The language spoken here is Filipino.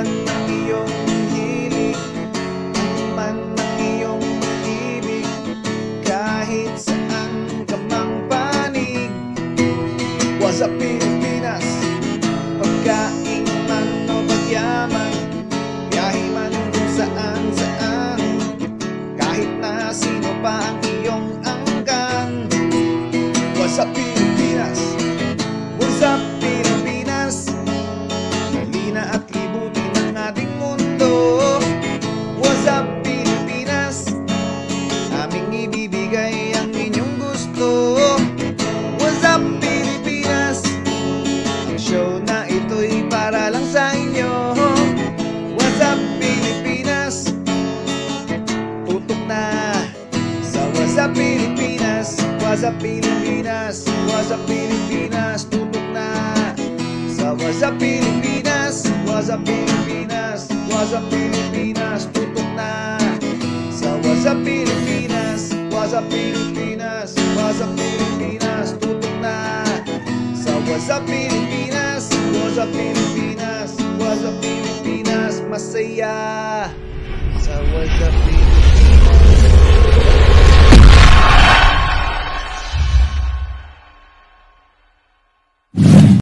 man ang iyong hilig, ano man ang iyong ibig, kahit saan ka mang panig. Was sa Pilipinas, pagkain man o pagyaman, biyahe man kung saan saan, kahit na sino pa ang iyong angkan. Was sa Pilipinas, was sa Pilipinas, halina at libutin ang ating mundo. Was sa Pilipinas, aming ibibigay ang inyong gusto. Was sa Pilipinas, ang show na ito'y para lang sa inyo. Was sa Pilipinas, tutok na sa Was sa Pilipinas. Was sa Pilipinas, was sa Pilipinas, tutok na sa Was sa Pilipinas. Was sa Pilipinas, was sa Pilipinas, tutok na sa Was sa Pilipinas. Was sa Pilipinas, was sa Pilipinas, tutok na sa Was sa Pilipinas. Was sa Pilipinas, was sa Pilipinas, masaya sa Was sa